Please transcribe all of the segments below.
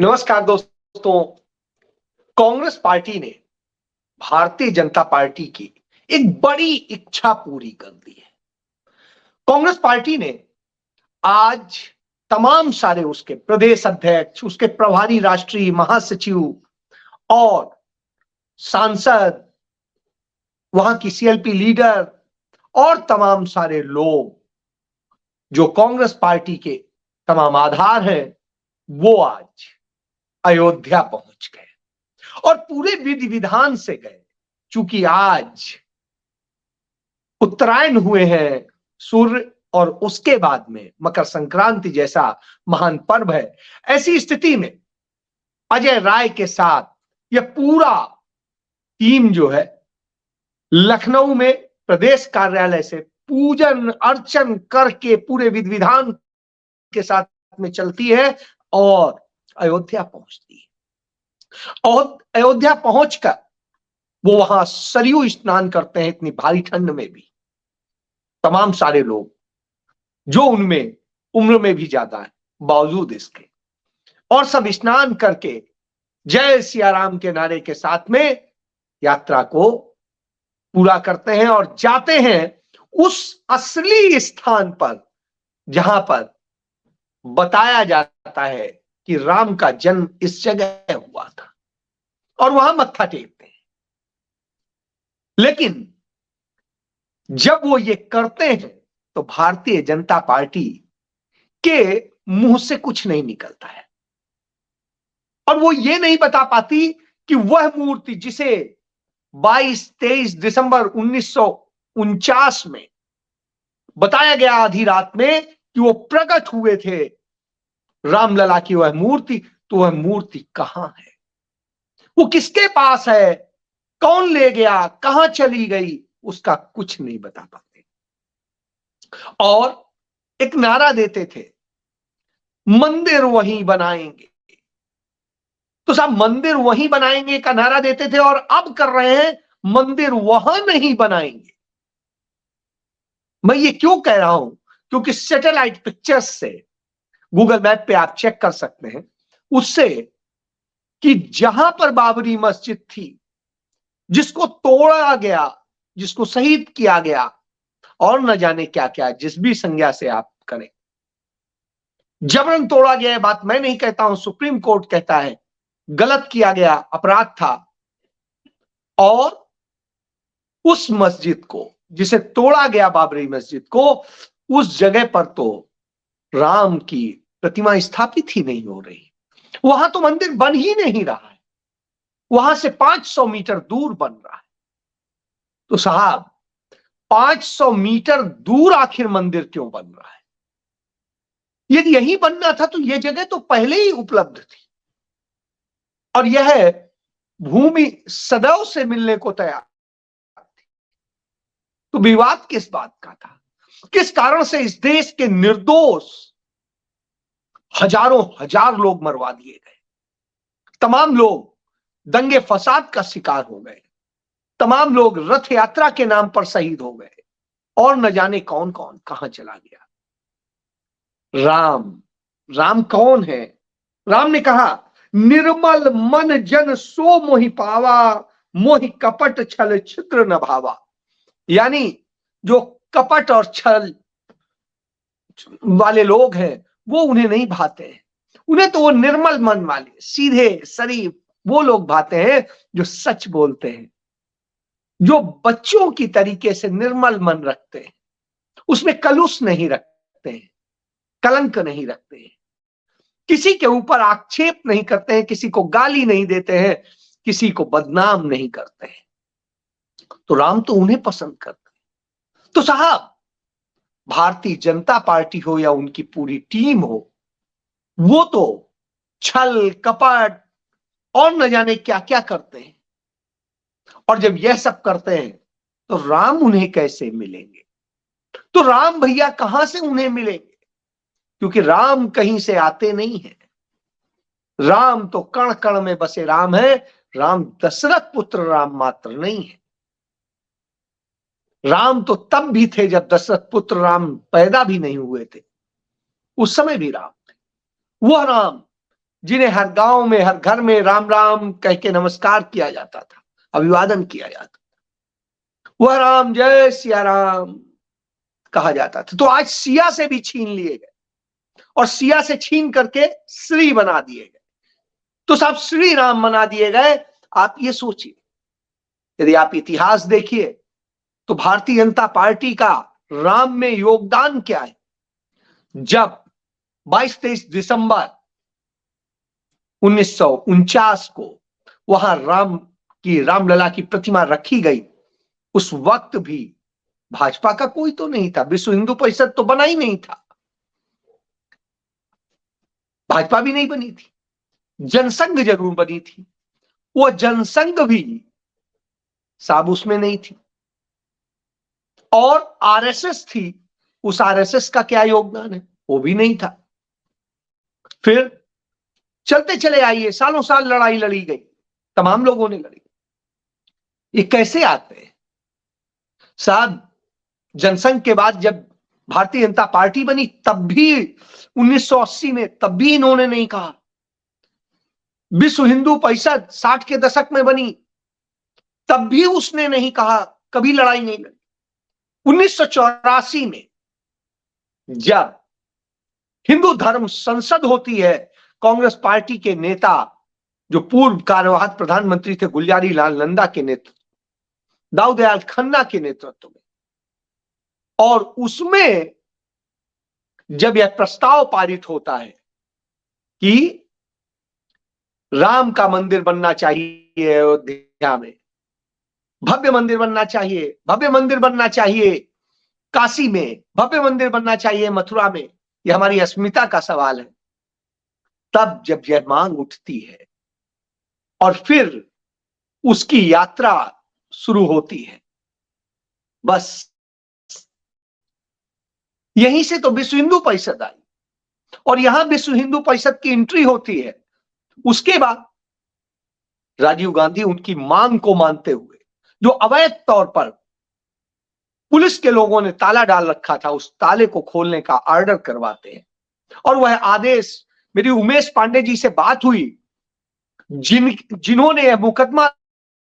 नमस्कार दोस्तों। कांग्रेस पार्टी ने भारतीय जनता पार्टी की एक बड़ी इच्छा पूरी कर दी है। कांग्रेस पार्टी ने आज तमाम सारे उसके प्रदेश अध्यक्ष, उसके प्रभारी राष्ट्रीय महासचिव और सांसद, वहां की सीएलपी लीडर और तमाम सारे लोग जो कांग्रेस पार्टी के तमाम आधार हैं, वो आज अयोध्या पहुंच गए और पूरे विधि विधान से गए। चूंकि आज उत्तरायण हुए हैं सूर्य और उसके बाद में मकर संक्रांति जैसा महान पर्व है, ऐसी स्थिति में अजय राय के साथ यह पूरा टीम जो है लखनऊ में प्रदेश कार्यालय से पूजन अर्चन करके पूरे विधि विधान के साथ में चलती है और अयोध्या पहुंचती है। और अयोध्या पहुंचकर वो वहां सरयू स्नान करते हैं इतनी भारी ठंड में भी। तमाम सारे लोग जो उनमें उम्र में भी ज्यादा है बावजूद इसके, और सब स्नान करके जय सिया राम के नारे के साथ में यात्रा को पूरा करते हैं और जाते हैं उस असली स्थान पर जहां पर बताया जाता है कि राम का जन्म इस जगह हुआ था, और वहां मत्था टेकते हैं। लेकिन जब वो ये करते हैं तो भारतीय जनता पार्टी के मुंह से कुछ नहीं निकलता है और वो ये नहीं बता पाती कि वह मूर्ति जिसे 22-23 दिसंबर 1949 में बताया गया आधी रात में कि वो प्रकट हुए थे रामलला की वह मूर्ति, तो वह मूर्ति कहां है, वो किसके पास है, कौन ले गया, कहां चली गई, उसका कुछ नहीं बता पाते। और एक नारा देते थे, मंदिर वहीं बनाएंगे। तो साहब मंदिर वहीं बनाएंगे का नारा देते थे और अब कर रहे हैं मंदिर वहां नहीं बनाएंगे। मैं ये क्यों कह रहा हूं, क्योंकि सैटेलाइट पिक्चर्स से गूगल मैप पे आप चेक कर सकते हैं उससे कि जहां पर बाबरी मस्जिद थी, जिसको तोड़ा गया, जिसको शहीद किया गया और न जाने क्या क्या, जिस भी संज्ञा से आप करें, जबरन तोड़ा गया, बात मैं नहीं कहता हूं, सुप्रीम कोर्ट कहता है गलत किया गया, अपराध था। और उस मस्जिद को जिसे तोड़ा गया, बाबरी मस्जिद को, उस जगह पर तो राम की प्रतिमा स्थापित ही नहीं हो रही, वहां तो मंदिर बन ही नहीं रहा है, वहां से 500 मीटर दूर बन रहा है। तो साहब 500 मीटर दूर आखिर मंदिर क्यों बन रहा है? यदि यही बनना था तो यह जगह तो पहले ही उपलब्ध थी और यह भूमि सदैव से मिलने को तैयार थी। तो विवाद किस बात का था? किस कारण से इस देश के निर्दोष हजारों हजार लोग मरवा दिए गए, तमाम लोग दंगे फसाद का शिकार हो गए, तमाम लोग रथ यात्रा के नाम पर शहीद हो गए और न जाने कौन कौन कहां चला गया। राम कौन है? राम ने कहा, निर्मल मन जन सो मोहि पावा, मोहि कपट छल छिद्र न भावा। यानी जो कपट और छल वाले लोग हैं वो उन्हें नहीं भाते हैं, उन्हें तो वो निर्मल मन वाले सीधे शरीफ वो लोग भाते हैं जो सच बोलते हैं, जो बच्चों की तरीके से निर्मल मन रखते हैं, उसमें कलुष नहीं रखते हैं, कलंक नहीं रखते हैं, किसी के ऊपर आक्षेप नहीं करते हैं, किसी को गाली नहीं देते हैं, किसी को बदनाम नहीं करते हैं। तो राम तो उन्हें पसंद करते हैं। तो साहब भारतीय जनता पार्टी हो या उनकी पूरी टीम हो, वो तो छल कपट और न जाने क्या क्या करते हैं। और जब यह सब करते हैं तो राम उन्हें कैसे मिलेंगे? तो राम भैया कहां से उन्हें मिलेंगे? क्योंकि राम कहीं से आते नहीं हैं। राम तो कण कण में बसे राम है। राम दशरथ पुत्र राम मात्र नहीं है। राम तो तब भी थे जब दशरथ पुत्र राम पैदा भी नहीं हुए थे, उस समय भी राम थे। वह राम जिन्हें हर गांव में, हर घर में राम राम कह के नमस्कार किया जाता था, अभिवादन किया जाता था, वह राम जय सिया राम कहा जाता था। तो आज सिया से भी छीन लिए गए और सिया से छीन करके श्री बना दिए गए। तो साहब श्री राम बना दिए गए। आप ये सोचिए, यदि आप इतिहास देखिए तो भारतीय जनता पार्टी का राम में योगदान क्या है। जब 22-23 दिसंबर 1949 को वहां रामलला की प्रतिमा रखी गई, उस वक्त भी भाजपा का कोई तो नहीं था, विश्व हिंदू परिषद तो बना ही नहीं था, भाजपा भी नहीं बनी थी, जनसंघ जरूर बनी थी। वो जनसंघ भी साहब उसमें नहीं थी, और आरएसएस थी, उस आरएसएस का क्या योगदान है, वो भी नहीं था। फिर चलते चले आइए, सालों साल लड़ाई लड़ी गई, तमाम लोगों ने लड़ी। ये कैसे आते हैं साहब? जनसंघ के बाद जब भारतीय जनता पार्टी बनी तब भी 1980 में, तब भी इन्होंने नहीं कहा। विश्व हिंदू परिषद 60 के दशक में बनी, तब भी उसने नहीं कहा, कभी लड़ाई नहीं लड़ी। 1984 में जब हिंदू धर्म संसद होती है, कांग्रेस पार्टी के नेता जो पूर्व कार्यवाहक प्रधानमंत्री थे गुलजारी लाल नंदा के नेतृत्व, दाऊदयाल खन्ना के नेतृत्व में, और उसमें जब यह प्रस्ताव पारित होता है कि राम का मंदिर बनना चाहिए अयोध्या में, भव्य मंदिर बनना चाहिए, भव्य मंदिर बनना चाहिए काशी में, भव्य मंदिर बनना चाहिए मथुरा में, यह हमारी अस्मिता का सवाल है। तब जब यह मांग उठती है और फिर उसकी यात्रा शुरू होती है, बस यहीं से तो विश्व हिंदू परिषद आई, और यहां विश्व हिंदू परिषद की एंट्री होती है। उसके बाद राजीव गांधी उनकी मांग को मानते हुए, जो अवैध तौर पर पुलिस के लोगों ने ताला डाल रखा था, उस ताले को खोलने का ऑर्डर करवाते हैं। और वह आदेश, मेरी उमेश पांडे जी से बात हुई, जिन्होंने यह मुकदमा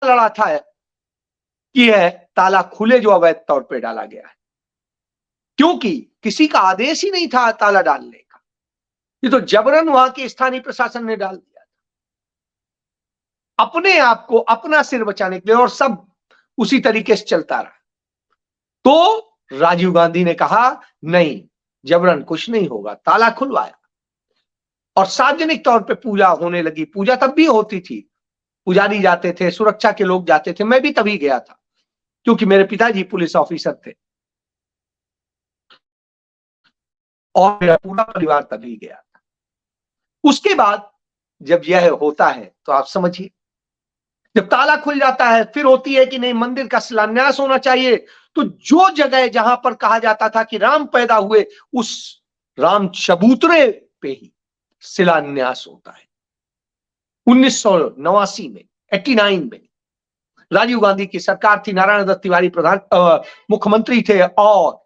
लड़ा था कि यह ताला खुले जो अवैध तौर पर डाला गया है, क्योंकि किसी का आदेश ही नहीं था ताला डालने का, ये तो जबरन वहां के स्थानीय प्रशासन ने डाल दिया था, अपने आप को, अपना सिर बचाने के लिए, और सब उसी तरीके से चलता रहा। तो राजीव गांधी ने कहा नहीं, जबरन कुछ नहीं होगा, ताला खुलवाया और सार्वजनिक तौर पे पूजा होने लगी। पूजा तब भी होती थी, पुजारी जाते थे, सुरक्षा के लोग जाते थे, मैं भी तभी गया था क्योंकि मेरे पिताजी पुलिस ऑफिसर थे और मेरा पूरा परिवार तभी गया था। उसके बाद जब यह होता है तो आप समझिए, जब ताला खुल जाता है फिर होती है कि नहीं, मंदिर का शिलान्यास होना चाहिए। तो जो जगह जहां पर कहा जाता था कि राम पैदा हुए, उस राम चबूतरे पे ही शिलान्यास होता है। 1989 में, 89 में राजीव गांधी की सरकार थी, नारायण दत्त तिवारी मुख्यमंत्री थे और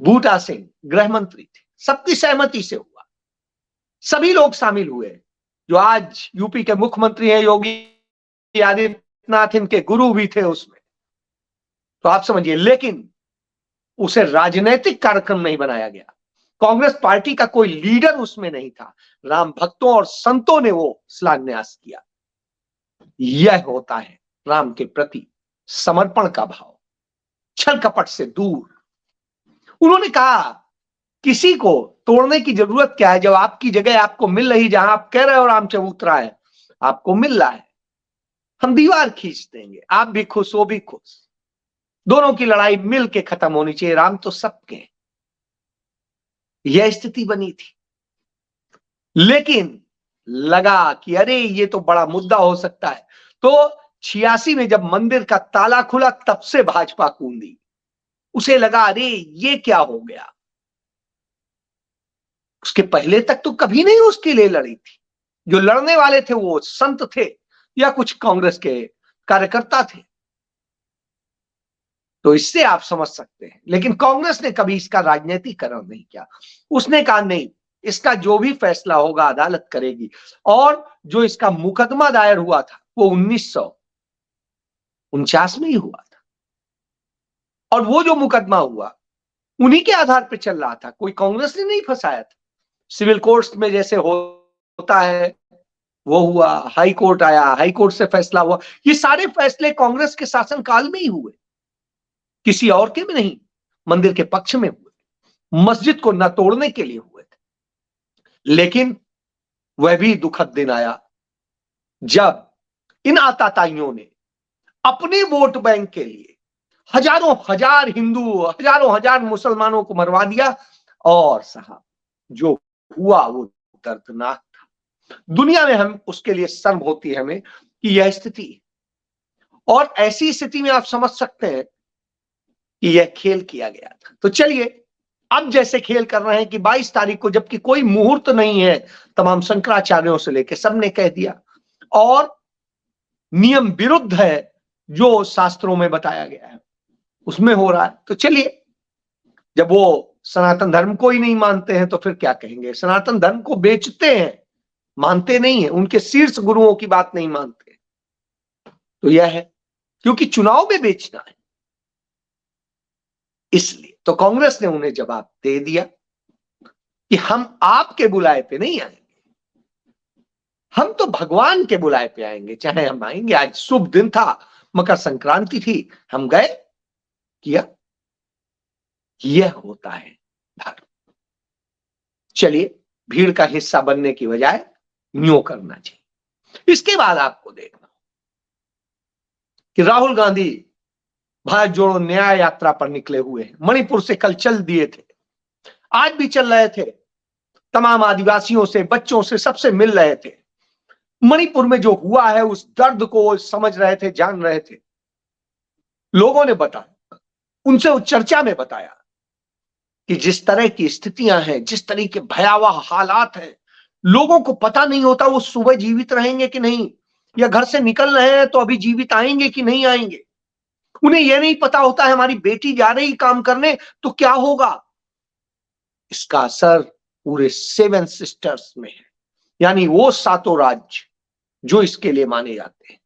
बूटा सिंह गृह मंत्री थे। सबकी सहमति से हुआ, सभी लोग शामिल हुए, जो आज यूपी के मुख्यमंत्री हैं योगी आदित्यनाथ, इनके गुरु भी थे उसमें। तो आप समझिए, लेकिन उसे राजनीतिक कार्यक्रम नहीं बनाया गया, कांग्रेस पार्टी का कोई लीडर उसमें नहीं था, राम भक्तों और संतों ने वो शिलान्यास किया। यह होता है राम के प्रति समर्पण का भाव, छल कपट से दूर। उन्होंने कहा किसी को तोड़ने की जरूरत क्या है, जब आपकी जगह आपको मिल रही, जहां आप कह रहे हो राम चबूतरा है, आपको मिल रहा है, हम दीवार खींच देंगे, आप भी खुश, वो भी खुश, दोनों की लड़ाई मिल के खत्म होनी चाहिए, राम तो सबके। यह स्थिति बनी थी, लेकिन लगा कि अरे ये तो बड़ा मुद्दा हो सकता है। तो 86 में जब मंदिर का ताला खुला, तब से भाजपा कूदी, उसे लगा अरे ये क्या हो गया। उसके पहले तक तो कभी नहीं उसके लिए लड़ी थी, जो लड़ने वाले थे वो संत थे या कुछ कांग्रेस के कार्यकर्ता थे। तो इससे आप समझ सकते हैं, लेकिन कांग्रेस ने कभी इसका राजनीतिकरण नहीं किया। उसने कहा नहीं, इसका जो भी फैसला होगा अदालत करेगी। और जो इसका मुकदमा दायर हुआ था वो 1949 में ही हुआ था, और वो जो मुकदमा हुआ उन्हीं के आधार पर चल रहा था, कोई कांग्रेस ने नहीं फंसाया था। सिविल कोर्ट्स में जैसे होता है वो हुआ, हाई कोर्ट आया, हाई कोर्ट से फैसला हुआ, ये सारे फैसले कांग्रेस के शासनकाल में ही हुए, किसी और के में नहीं, मंदिर के पक्ष में हुए, मस्जिद को न तोड़ने के लिए हुए थे। लेकिन वह भी दुखद दिन आया जब इन आताताइयों ने अपने वोट बैंक के लिए हजारों हजार हिंदू, हजारों हजार मुसलमानों को मरवा दिया। और साहब जो हुआ वो दर्दनाक था। दुनिया में हम उसके लिए शर्म होती है हमें कि यह स्थिति है। और ऐसी स्थिति में आप समझ सकते हैं कि यह खेल किया गया था। तो चलिए अब जैसे खेल कर रहे हैं कि 22 तारीख को, जबकि कोई मुहूर्त नहीं है, तमाम शंकराचार्यों से लेकर सबने कह दिया और नियम विरुद्ध है जो शास्त्रों में बताया गया है, उसमें हो रहा है। तो चलिए, जब वो सनातन धर्म को ही नहीं मानते हैं तो फिर क्या कहेंगे। सनातन धर्म को बेचते हैं, मानते नहीं है, उनके शीर्ष गुरुओं की बात नहीं मानते। तो यह है क्योंकि चुनाव में बेचना है, इसलिए तो कांग्रेस ने उन्हें जवाब दे दिया कि हम आपके बुलाए पे नहीं आएंगे, हम तो भगवान के बुलाए पे आएंगे, चाहे हम आएंगे। आज शुभ दिन था, मकर संक्रांति थी, हम गए, किया। यह होता है धर्म। चलिए, भीड़ का हिस्सा बनने की बजाय न्यू करना चाहिए। इसके बाद आपको देखना कि राहुल गांधी भारत जोड़ो न्याय यात्रा पर निकले हुए हैं। मणिपुर से कल चल दिए थे, आज भी चल रहे थे, तमाम आदिवासियों से, बच्चों से, सबसे मिल रहे थे। मणिपुर में जो हुआ है उस दर्द को समझ रहे थे, जान रहे थे। लोगों ने बताया, उनसे उस चर्चा में बताया कि जिस तरह की स्थितियां हैं, जिस तरह के भयावह हालात हैं, लोगों को पता नहीं होता वो सुबह जीवित रहेंगे कि नहीं, या घर से निकल रहे हैं तो अभी जीवित आएंगे कि नहीं आएंगे। उन्हें यह नहीं पता होता है हमारी बेटी जा रही काम करने तो क्या होगा। इसका असर पूरे 7 सिस्टर्स में है, यानी वो 7 राज्य जो इसके लिए माने जाते हैं,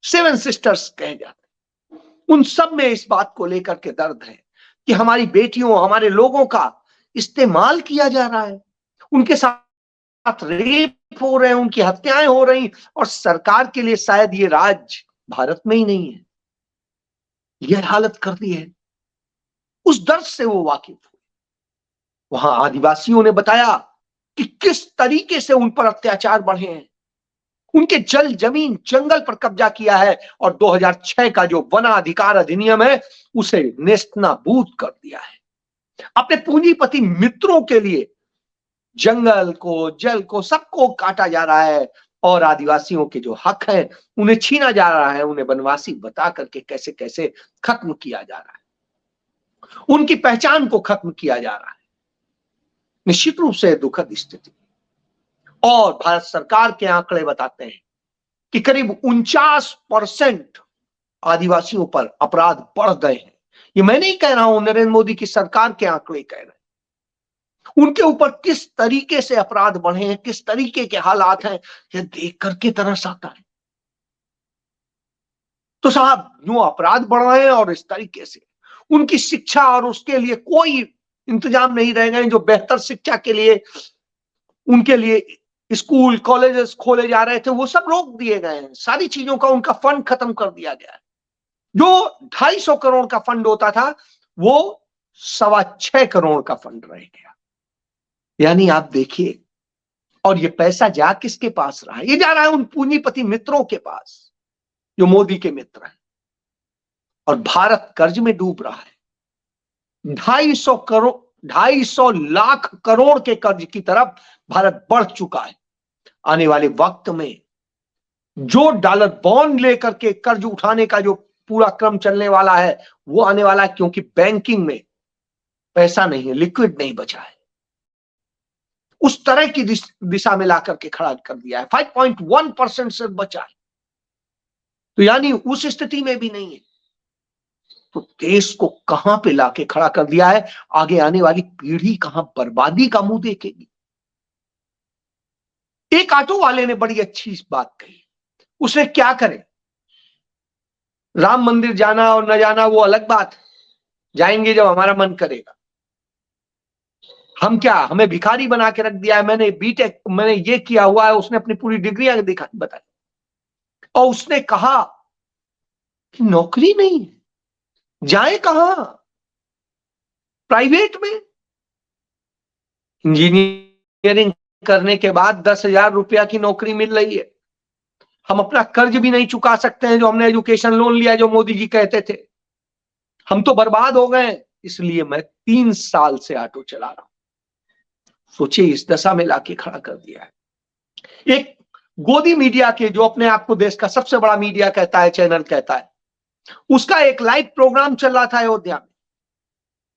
7 सिस्टर्स कहे जाते हैं। उन सब में इस बात को लेकर के दर्द है कि हमारी बेटियों, हमारे लोगों का इस्तेमाल किया जा रहा है, उनके साथ रेप हो रहे हैं, उनकी हत्याएं हो रही, और सरकार के लिए शायद ये राज्य भारत में ही नहीं है, यह हालत कर दी है। उस दर्द से वो वाकिफ हुए। वहां आदिवासियों ने बताया कि किस तरीके से उन पर अत्याचार बढ़े हैं, उनके जल, जमीन, जंगल पर कब्जा किया है, और 2006 का जो वन अधिकार अधिनियम है उसे नेस्तनाबूद कर दिया है। अपने पूंजीपति मित्रों के लिए जंगल को, जल को, सबको काटा जा रहा है, और आदिवासियों के जो हक हैं उन्हें छीना जा रहा है, उन्हें वनवासी बता करके कैसे कैसे खत्म किया जा रहा है, उनकी पहचान को खत्म किया जा रहा है। निश्चित रूप से दुखद स्थिति। और भारत सरकार के आंकड़े बताते हैं कि करीब 49% आदिवासियों पर अपराध बढ़ गए हैं। ये मैं नहीं कह रहा हूं, नरेंद्र मोदी की सरकार के आंकड़े कह रहे हैं। उनके ऊपर किस तरीके से अपराध बढ़े हैं, किस तरीके के हालात हैं, यह देख करके तरस आता है। तो साहब, यूं अपराध बढ़ रहे हैं और इस तरीके से उनकी शिक्षा और उसके लिए कोई इंतजाम नहीं रह गए। जो बेहतर शिक्षा के लिए उनके लिए स्कूल, कॉलेजेस खोले जा रहे थे, वो सब रोक दिए गए हैं। सारी चीजों का उनका फंड खत्म कर दिया गया है। जो 250 करोड़ का फंड होता था वो 6.25 करोड़ का फंड रह गया। यानी आप देखिए, और ये पैसा जा किसके पास रहा है? ये जा रहा है उन पूंजीपति मित्रों के पास जो मोदी के मित्र हैं। और भारत कर्ज में डूब रहा है। 250 लाख करोड़ के कर्ज की तरफ भारत बढ़ चुका है। आने वाले वक्त में जो डॉलर बॉन्ड लेकर के कर्ज उठाने का जो पूरा क्रम चलने वाला है वो आने वाला है, क्योंकि बैंकिंग में पैसा नहीं है, लिक्विड नहीं बचा है। उस तरह की दिशा में ला करके खड़ा कर दिया है। 5.1% से बचा है, तो यानी उस स्थिति में भी नहीं है। तो देश को कहां पे लाके खड़ा कर दिया है। आगे आने वाली पीढ़ी कहां बर्बादी का मुंह देखेगी। एक ऑटो वाले ने बड़ी अच्छी बात कही। उसने क्या करे, राम मंदिर जाना और न जाना वो अलग बात है, जाएंगे जब हमारा मन करेगा। हम क्या, हमें भिखारी बना के रख दिया है, मैंने बीटेक, मैंने ये किया हुआ है, उसने अपनी पूरी डिग्रियां दिखा बताई। और उसने कहा कि नौकरी नहीं है, जाए कहां, प्राइवेट में। इंजीनियरिंग करने के बाद 10,000 रुपया की नौकरी मिल रही है। हम अपना कर्ज भी नहीं चुका सकते हैं जो हमने एजुकेशन लोन लिया, जो मोदी जी कहते थे। हम तो बर्बाद हो गए। इसलिए मैं 3 साल से ऑटो चला रहा हूं। सोचिए, इस दशा में लाके खड़ा कर दिया है। एक गोदी मीडिया के, जो अपने आप को देश का सबसे बड़ा मीडिया कहता है, चैनल कहता है, उसका एक लाइव प्रोग्राम चल रहा था अयोध्या में।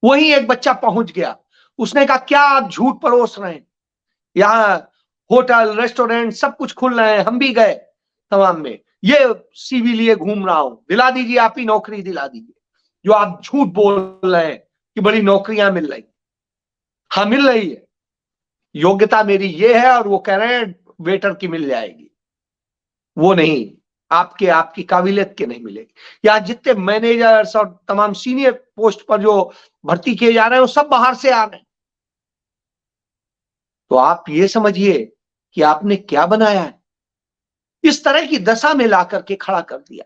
वहीं एक बच्चा पहुंच गया। उसने कहा, क्या आप झूठ परोस रहे हैं, यहाँ होटल रेस्टोरेंट सब कुछ खुल रहे हैं, हम भी गए तमाम में, ये सीवी लिए घूम रहा हूं, दिला दीजिए, आप ही नौकरी दिला दीजिए। जो आप झूठ बोल रहे हैं कि बड़ी नौकरियां मिल रही, हाँ मिल रही है, योग्यता मेरी ये है, और वो कह रहे हैं वेटर की मिल जाएगी। वो नहीं, आपकी काबिलियत के नहीं मिलेगी। या जितने मैनेजर्स और तमाम सीनियर पोस्ट पर जो भर्ती किए जा रहे हैं, वो सब बाहर से आ रहे हैं। तो आप ये समझिए कि आपने क्या बनाया है, इस तरह की दशा में ला करके खड़ा कर दिया।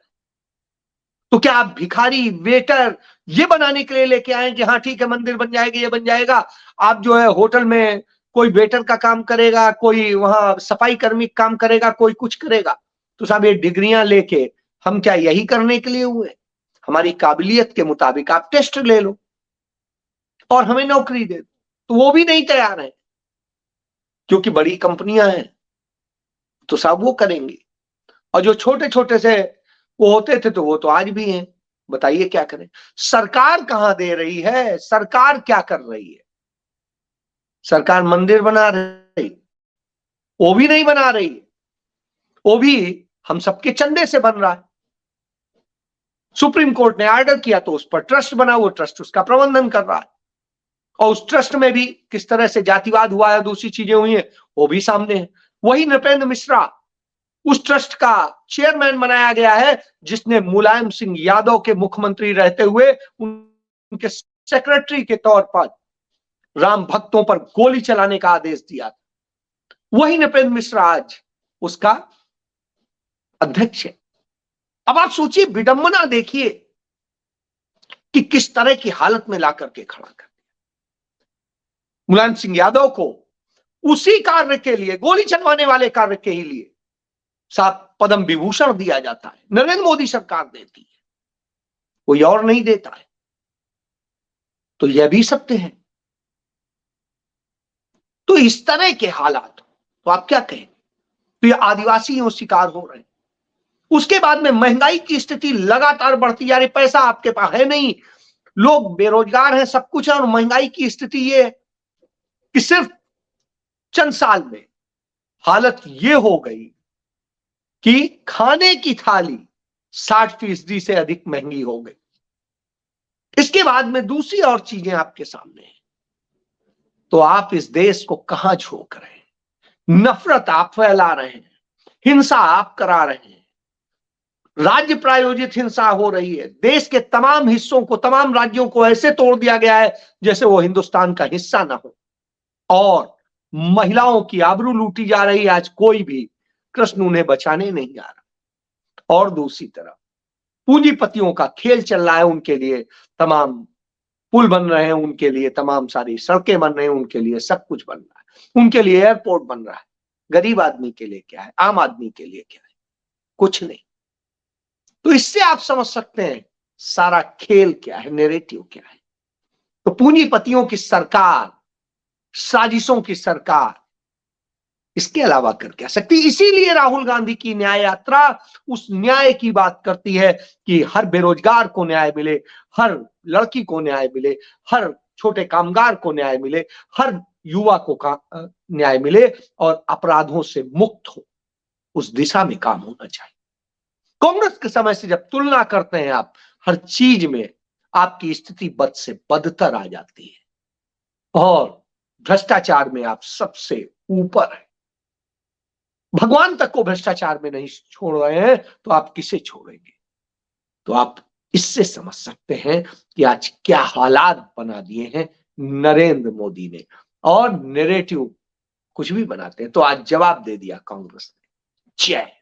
तो क्या आप भिखारी वेटर ये बनाने के लिए लेके आए कि हाँ ठीक है, मंदिर बन जाएगा, ये बन जाएगा, आप जो है होटल में कोई वेटर का काम करेगा, कोई वहां सफाई कर्मी काम करेगा, कोई कुछ करेगा। तो साहब, ये डिग्रियां लेके हम क्या यही करने के लिए हुए? हमारी काबिलियत के मुताबिक आप टेस्ट ले लो और हमें नौकरी दे दो। तो वो भी नहीं तैयार है, क्योंकि बड़ी कंपनियां हैं तो साहब वो करेंगे। और जो छोटे छोटे से वो होते थे, तो वो तो आज भी हैं। बताइए क्या करें? सरकार कहां दे रही है, सरकार क्या कर रही है? सरकार मंदिर बना रही, वो भी नहीं बना रही, वो भी हम सबके चंदे से बन रहा है। सुप्रीम कोर्ट ने ऑर्डर किया तो उस पर ट्रस्ट बना, वो ट्रस्ट उसका प्रबंधन कर रहा है। और उस ट्रस्ट में भी किस तरह से जातिवाद हुआ है, दूसरी चीजें हुई है, वो भी सामने है। वही नृपेंद्र मिश्रा उस ट्रस्ट का चेयरमैन बनाया गया है, जिसने मुलायम सिंह यादव के मुख्यमंत्री रहते हुए उनके सेक्रेटरी के तौर पर राम भक्तों पर गोली चलाने का आदेश दिया था। वही नृपेंद्र मिश्रा आज उसका अध्यक्ष है। अब आप सोचिए, विडंबना देखिए कि किस तरह की हालत में ला करके खड़ा कर दिया। मुलायम सिंह यादव को उसी कार्य के लिए, गोली चलवाने वाले कार्य के ही लिए साथ पद्म विभूषण दिया जाता है, नरेंद्र मोदी सरकार देती है, कोई और नहीं देता है। तो यह भी सत्य है। तो इस तरह के हालात, तो आप क्या कहें? तो ये आदिवासी यूं शिकार हो रहे हैं। उसके बाद में महंगाई की स्थिति लगातार बढ़ती जा रही। पैसा आपके पास है नहीं, लोग बेरोजगार हैं, सब कुछ है, और महंगाई की स्थिति ये है कि सिर्फ चंद साल में हालत ये हो गई कि खाने की थाली 60% से अधिक महंगी हो गई। इसके बाद में दूसरी और चीजें आपके सामने हैं। तो आप इस देश को कहां झोंक रहे हैं? नफरत आप फैला रहे हैं, हिंसा आप करा रहे हैं, राज्य प्रायोजित हिंसा हो रही है। देश के तमाम हिस्सों को, तमाम राज्यों को ऐसे तोड़ दिया गया है जैसे वो हिंदुस्तान का हिस्सा ना हो, और महिलाओं की आबरू लूटी जा रही है। आज कोई भी कृष्ण उन्हें बचाने नहीं आ रहा। और दूसरी तरफ पूंजीपतियों का खेल चल रहा है, उनके लिए तमाम पुल बन रहे हैं, उनके लिए तमाम सारी सड़कें बन रही हैं, उनके लिए सब कुछ बन रहा है, उनके लिए एयरपोर्ट बन रहा है। गरीब आदमी के लिए क्या है, आम आदमी के लिए क्या है? कुछ नहीं। तो इससे आप समझ सकते हैं सारा खेल क्या है, नैरेटिव क्या है। तो पूंजीपतियों की सरकार, साजिशों की सरकार, इसके अलावा कर क्या सकती? इसीलिए राहुल गांधी की न्याय यात्रा उस न्याय की बात करती है कि हर बेरोजगार को न्याय मिले, हर लड़की को न्याय मिले, हर छोटे कामगार को न्याय मिले, हर युवा को न्याय मिले, और अपराधों से मुक्त हो। उस दिशा में काम होना चाहिए। कांग्रेस के समय से जब तुलना करते हैं आप, हर चीज में आपकी स्थिति बद से बदतर आ जाती है, और भ्रष्टाचार में आप सबसे ऊपर है। भगवान तक को भ्रष्टाचार में नहीं छोड़ रहे हैं तो आप किसे छोड़ेंगे? तो आप इससे समझ सकते हैं कि आज क्या हालात बना दिए हैं नरेंद्र मोदी ने। और नैरेटिव कुछ भी बनाते हैं तो आज जवाब दे दिया कांग्रेस ने। जय